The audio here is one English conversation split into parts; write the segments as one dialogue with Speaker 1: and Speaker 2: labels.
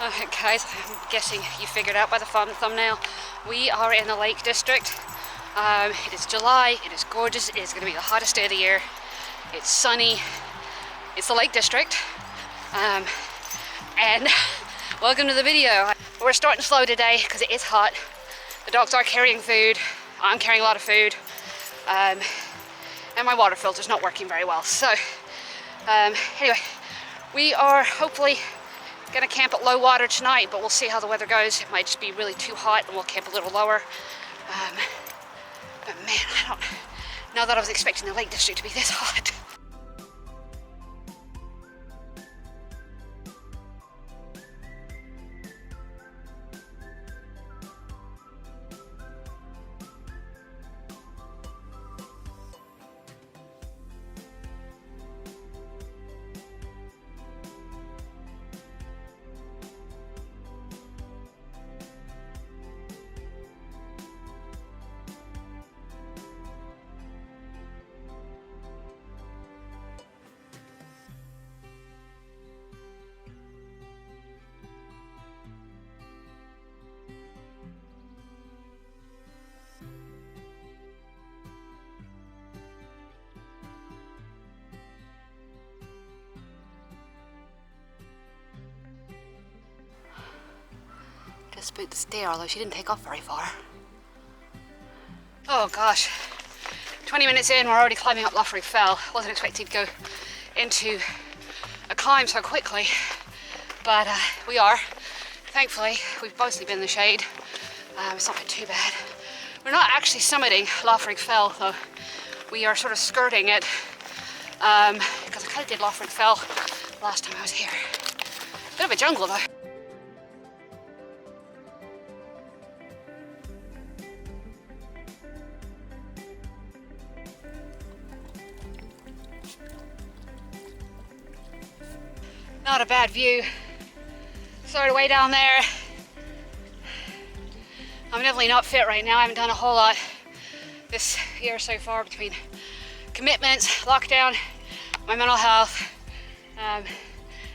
Speaker 1: Alright guys, I'm guessing you figured out by the thumbnail, we are in the Lake District. It is July, it is gorgeous, it is going to be the hottest day of the year. It's sunny, it's the Lake District, and welcome to the video. We're starting slow today because it is hot. The dogs are carrying food, I'm carrying a lot of food, and my water filter's not working very well. So anyway, we are hopefully gonna camp at low water tonight, but we'll see how the weather goes. It might just be really too hot and we'll camp a little lower. But man, I don't know that I was expecting the Lake District to be this hot. Just spooked the stair, although she didn't take off very far. Oh gosh, 20 minutes in, we're already climbing up Loughrigg Fell. Wasn't expecting to go into a climb so quickly, but we are. Thankfully, we've mostly been in the shade. It's not been too bad. We're not actually summiting Loughrigg Fell, though. We are sort of skirting it, because I kind of did Loughrigg Fell last time I was here. Bit of a jungle though. Not a bad view. Sort of way down there. I'm definitely not fit right now. I haven't done a whole lot this year so far between commitments, lockdown, my mental health.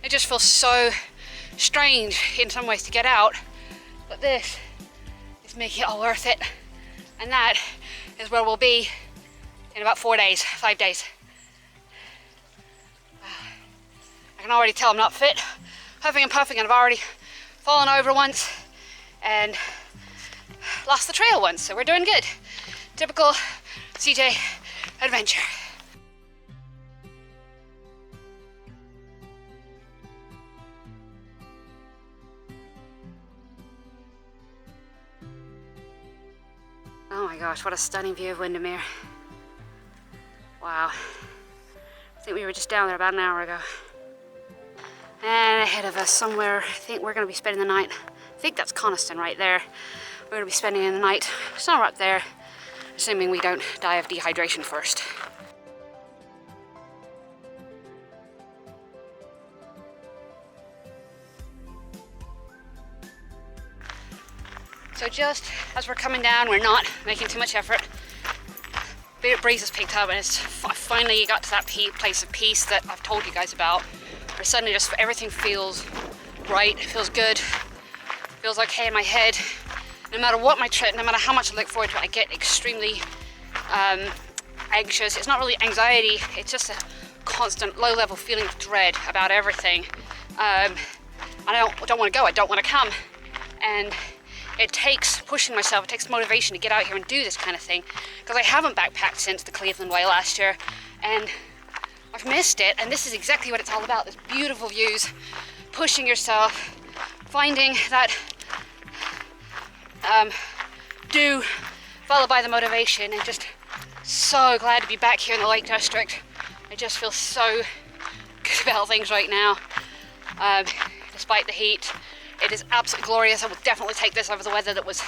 Speaker 1: It just feels so strange in some ways to get out, but this is making it all worth it. And that is where we'll be in about 4 days, 5 days. I can already tell I'm not fit, huffing and puffing, and I've already fallen over once and lost the trail once, so we're doing good. Typical CJ adventure. Oh my gosh, what a stunning view of Windermere. Wow. I think we were just down there about an hour ago. And ahead of us somewhere, I think we're going to be spending the night. I think that's Coniston right there. We're going to be spending the night somewhere up there, assuming we don't die of dehydration first. So just as we're coming down, we're not making too much effort. A bit of breeze has picked up, and it's finally got to that place of peace that I've told you guys about. Where suddenly just everything feels right, it feels good, feels okay in my head. No matter what my trip, no matter how much I look forward to it, I get extremely anxious. It's not really anxiety, it's just a constant low-level feeling of dread about everything. And I don't want to go, I don't want to come. And it takes pushing myself, it takes motivation to get out here and do this kind of thing, because I haven't backpacked since the Cleveland Way last year, and I've missed it. And this is exactly what it's all about, this beautiful views, pushing yourself, finding that do followed by the motivation, and just so glad to be back here in the Lake District. I just feel so good about things right now, despite the heat. It is absolutely glorious. I will definitely take this over the weather that was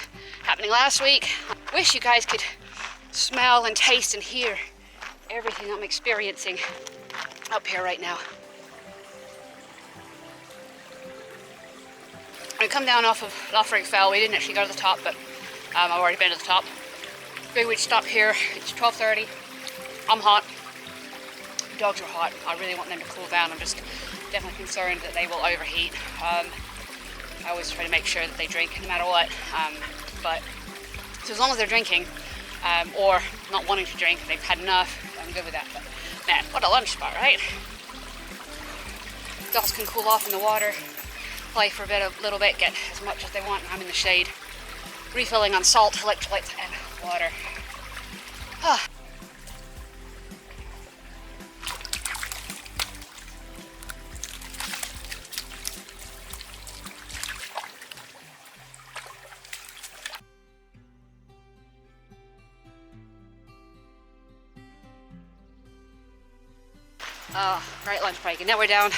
Speaker 1: happening last week. I wish you guys could smell and taste and hear everything I'm experiencing up here right now. We come down off of Loughrigg Fell. We didn't actually go to the top, but I've already been to the top. Figured we'd stop here. It's 12:30. I'm hot. The dogs are hot. I really want them to cool down. I'm just definitely concerned that they will overheat. I always try to make sure that they drink no matter what. But so as long as they're drinking, or not wanting to drink, they've had enough, I'm good with that. But man, what a lunch spot, right? Dogs can cool off in the water, play for a little bit, get as much as they want. I'm in the shade, refilling on salt, electrolytes, and water. Right lunch break, and now we're down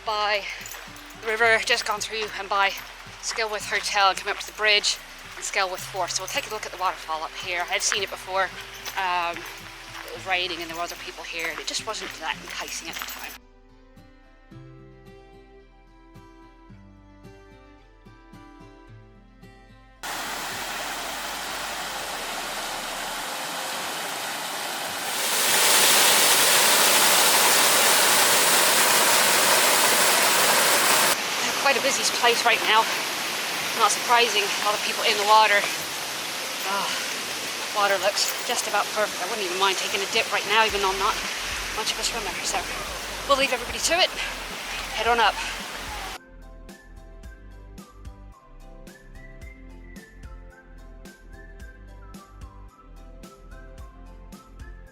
Speaker 1: by the river, just gone through and by Skilworth Hotel and come up to the bridge and Skilworth Forest. So we'll take a look at the waterfall up here. I'd seen it before. It was raining and there were other people here, and it just wasn't that enticing at the time. Quite a busy place right now. Not surprising, a lot of people in the water. Water looks just about perfect. I wouldn't even mind taking a dip right now, even though I'm not much of a swimmer. So we'll leave everybody to it. Head on up.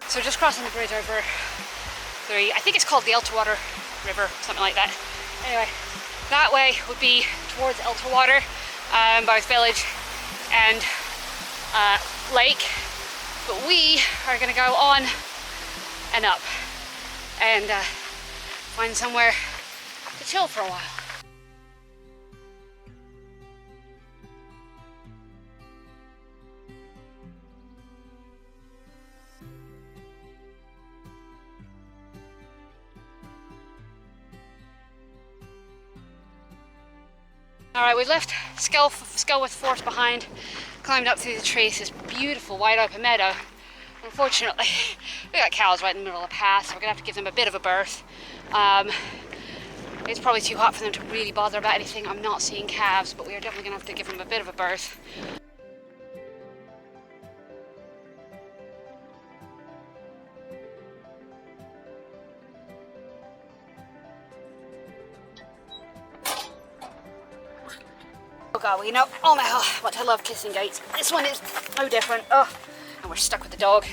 Speaker 1: So just crossing the bridge over I think it's called the Elterwater River, something like that. Anyway, that way would be towards Elterwater, both village and lake. But we are going to go on and up and find somewhere to chill for a while. Alright, we left Skilworth Forest behind, climbed up through the trees, this beautiful wide open meadow. Unfortunately, we got cows right in the middle of the path, so we're going to have to give them a bit of a berth. It's probably too hot for them to really bother about anything. I'm not seeing calves, but we are definitely going to have to give them a bit of a berth. Oh God, well, you know all how much I love kissing gates. This one is no different. Oh, and we're stuck with the dog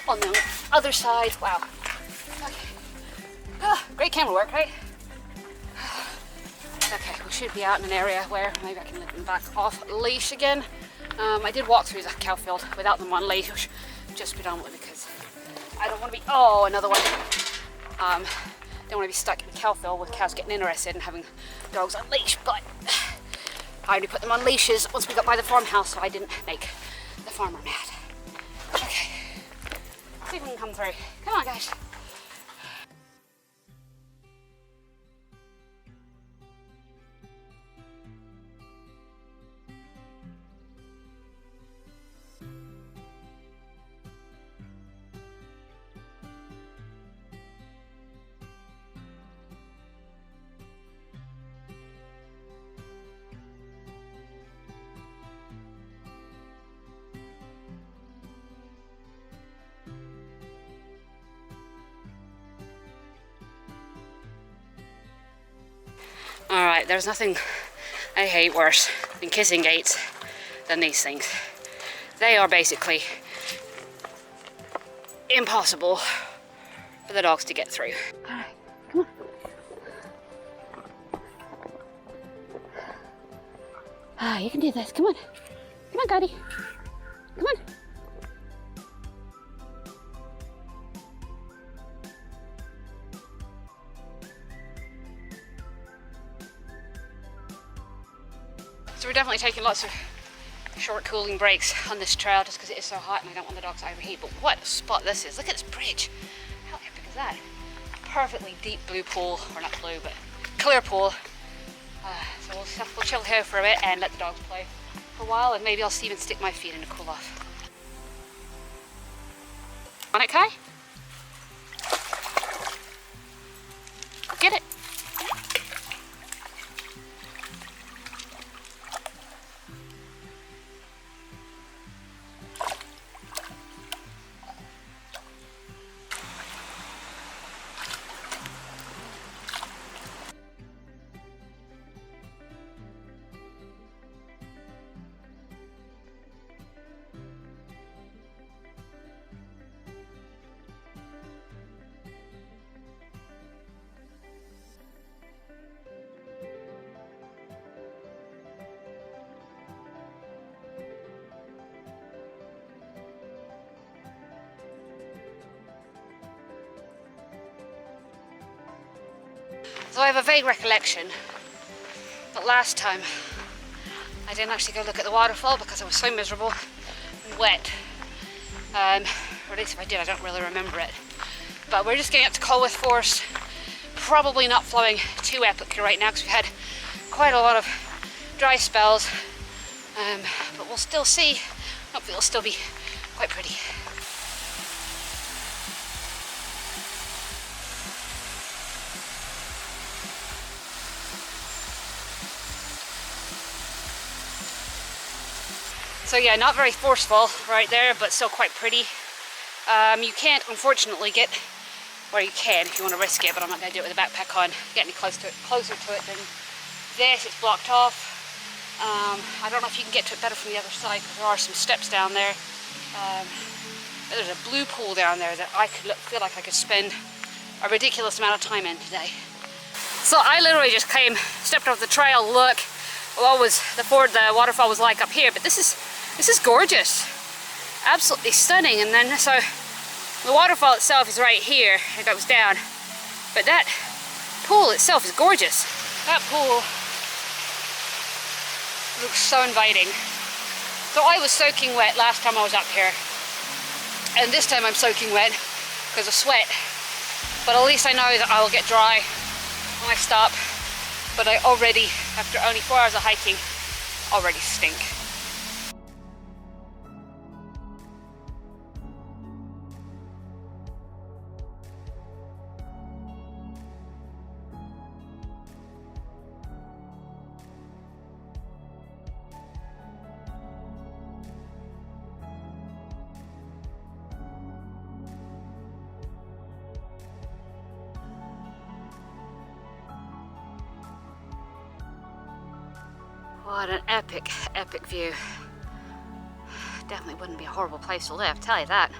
Speaker 1: on the other side. Wow. Okay. Great camera work, right? Okay, we should be out in an area where maybe I can let them back off leash again. I did walk through the cow field without them on leash, just predominantly because I don't want to be, oh, another one. Don't want to be stuck in the cow field with cows getting interested in having dogs on leash, but I only put them on leashes once we got by the farmhouse, so I didn't make the farmer mad. Okay, see if we can come through. Come on, guys. Alright, there's nothing I hate worse than kissing gates than these things. They are basically impossible for the dogs to get through. Alright, come on. You can do this, come on. Come on, Gotti. Come on. So we're definitely taking lots of short cooling breaks on this trail just because it is so hot and I don't want the dogs to overheat. But what a spot this is. Look at this bridge. How epic is that? Perfectly deep blue pool, or not blue, but clear pool. So we'll chill here for a bit and let the dogs play for a while, and maybe I'll even stick my feet in to cool off. On it, Kai? Get it. So I have a vague recollection that last time I didn't actually go look at the waterfall because I was so miserable and wet. Or at least if I did, I don't really remember it. But we're just getting up to Colwith Forest. Probably not flowing too epically right now because we've had quite a lot of dry spells. But we'll still see. Hopefully it'll still be quite pretty. So yeah, not very forceful right there, but still quite pretty. You can't, unfortunately, get where you can if you want to risk it, but I'm not going to do it with a backpack on. Get any closer to it than this. It's blocked off. I don't know if you can get to it better from the other side because there are some steps down there. There's a blue pool down there that I could feel like I could spend a ridiculous amount of time in today. So I literally just stepped off the trail, look what was the waterfall was like up here, but this is gorgeous, absolutely stunning. And then so the waterfall itself is right here, it goes down, but that pool itself is gorgeous. That pool looks so inviting. So I was soaking wet last time I was up here, and this time I'm soaking wet because of sweat, but at least I know that I will get dry when I stop. But I already, after only 4 hours of hiking, already stink. What an epic, epic view. Definitely wouldn't be a horrible place to live, tell you that.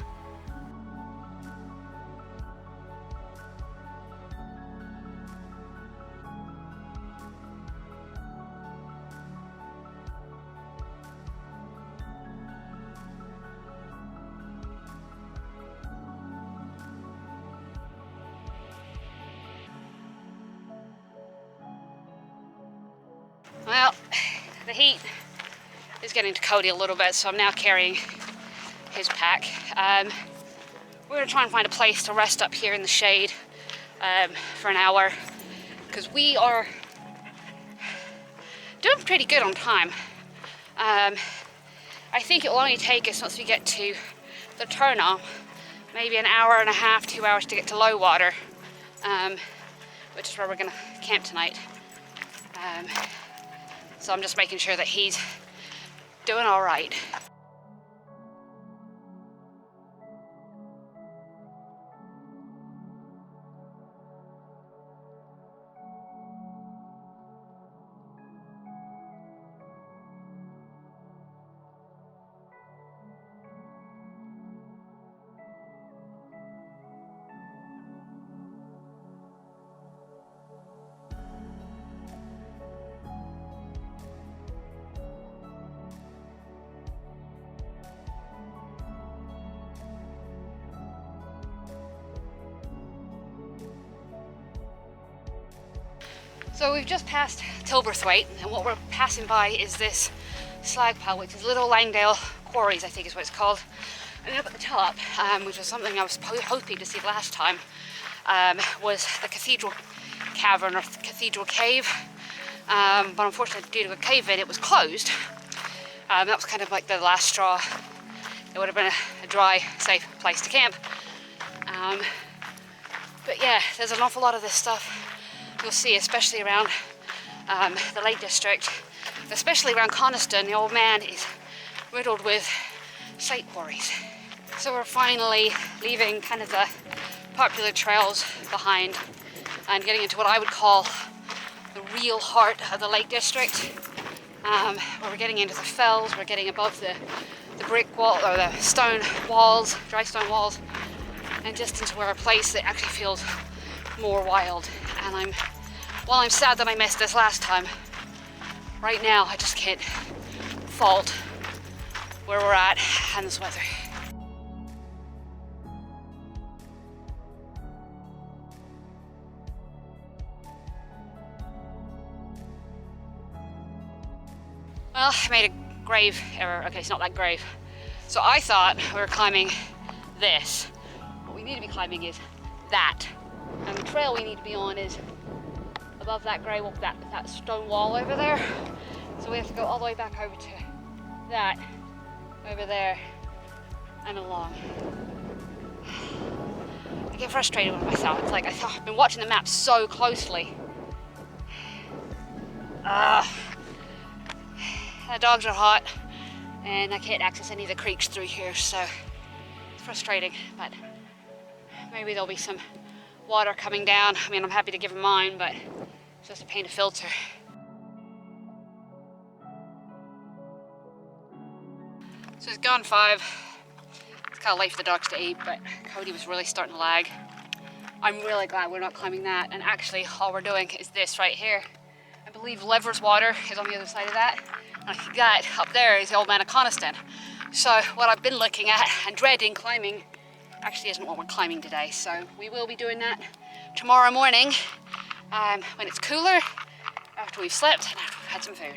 Speaker 1: Well, the heat is getting to Cody a little bit, so I'm now carrying his pack. We're going to try and find a place to rest up here in the shade for an hour, because we are doing pretty good on time. I think it will only take us, once we get to the turnoff, maybe an hour and a half, 2 hours to get to low water, which is where we're going to camp tonight. So I'm just making sure that he's doing all right. So we've just passed Tilberthwaite, and what we're passing by is this slag pile, which is Little Langdale Quarries, I think is what it's called. And up at the top, which was something I was hoping to see last time, was the Cathedral Cavern, or the Cathedral Cave. But unfortunately, due to a cave-in, it was closed. That was kind of like the last straw. It would have been a dry, safe place to camp. But yeah, there's an awful lot of this stuff you'll see, especially around the Lake District, especially around Coniston. The old man is riddled with slate quarries. So we're finally leaving kind of the popular trails behind and getting into what I would call the real heart of the Lake District, where we're getting into the fells. We're getting above the brick wall, or the stone walls, dry stone walls, and just into where a place that actually feels more wild. And while I'm sad that I missed this last time, right now I just can't fault where we're at and this weather. Well, I made a grave error. Okay, it's not that grave. So I thought we were climbing this. What we need to be climbing is that. And the trail we need to be on is above that grey wall, that stone wall over there. So we have to go all the way back over to that, over there, and along. I get frustrated with myself. It's like I've been watching the map so closely. The dogs are hot and I can't access any of the creeks through here, so it's frustrating, but maybe there'll be some water coming down. I mean, I'm happy to give them mine, but it's just a pain to filter. So it's gone 5. It's kind of late for the dogs to eat, but Cody was really starting to lag. I'm really glad we're not climbing that, and actually all we're doing is this right here. I believe Reservoir is on the other side of that. And that up there is the old man of Coniston. So what I've been looking at and dreading climbing actually isn't what we're climbing today. So we will be doing that tomorrow morning when it's cooler, after we've slept and after we've had some food.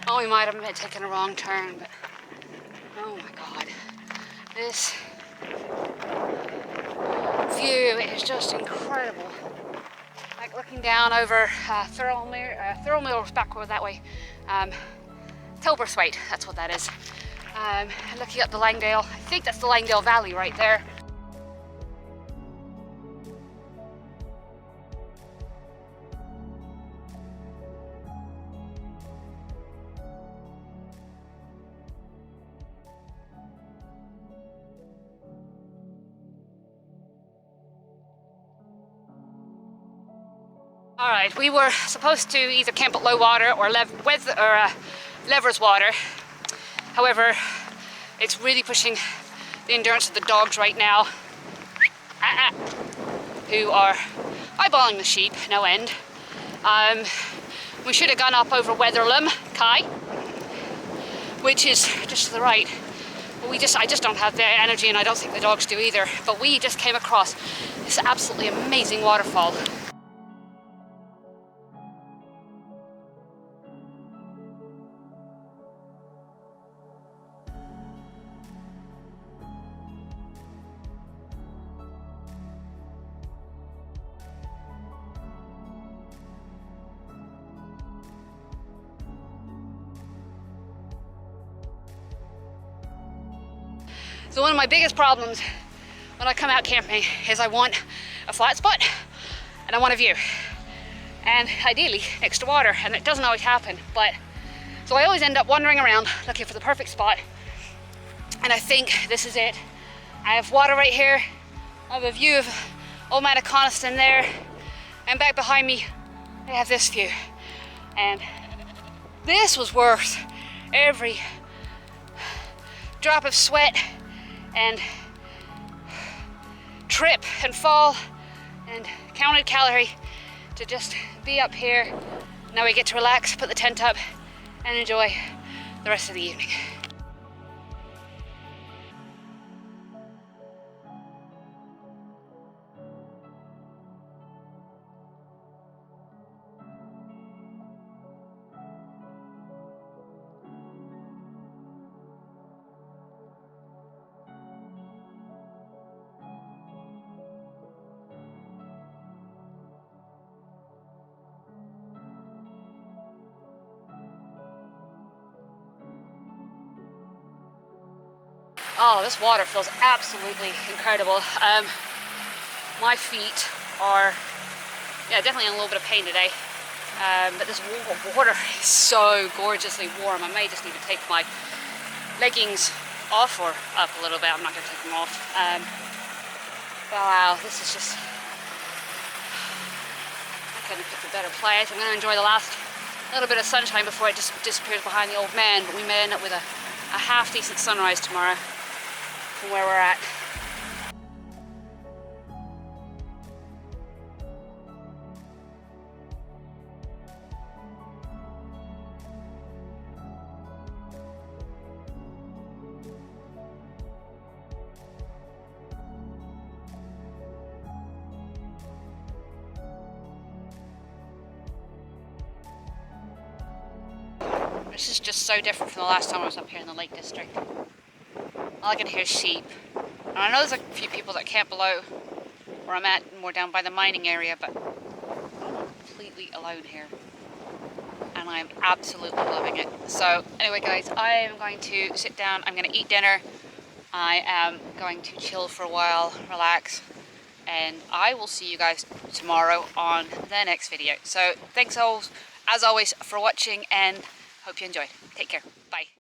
Speaker 1: Oh, we might have taken a wrong turn, but oh my God. This view is just incredible. Like looking down over Thirlmere backward that way. Tilburswaite, that's what that is. And looking up the Langdale, I think that's the Langdale Valley right there. All right, we were supposed to either camp at low water or Lever's water. However, it's really pushing the endurance of the dogs right now, who are eyeballing the sheep, no end. We should have gone up over Wetherlam, Kai, which is just to the right. But I just don't have the energy, and I don't think the dogs do either. But we just came across this absolutely amazing waterfall. So one of my biggest problems when I come out camping is I want a flat spot and I want a view. And ideally next to water, and it doesn't always happen, but so I always end up wandering around looking for the perfect spot. And I think this is it. I have water right here. I have a view of Old Man of Coniston there, and back behind me I have this view. And this was worth every drop of sweat and trip and fall and counted calorie to just be up here. Now we get to relax, put the tent up, and enjoy the rest of the evening. Oh, this water feels absolutely incredible. My feet are, definitely in a little bit of pain today. But this water is so gorgeously warm. I may just need to take my leggings off or up a little bit. I'm not going to take them off. Wow, this is just, I couldn't have picked a better place. I'm going to enjoy the last little bit of sunshine before it just disappears behind the old man. But we may end up with a half-decent sunrise tomorrow from where we're at. This is just so different from the last time I was up here in the Lake District. All I can hear is sheep. And I know there's a few people that camp below where I'm at, more down by the mining area, but I'm completely alone here. And I'm absolutely loving it. So anyway guys, I am going to sit down, I'm going to eat dinner, I am going to chill for a while, relax, and I will see you guys tomorrow on the next video. So thanks all, as always, for watching, and hope you enjoyed. Take care. Bye.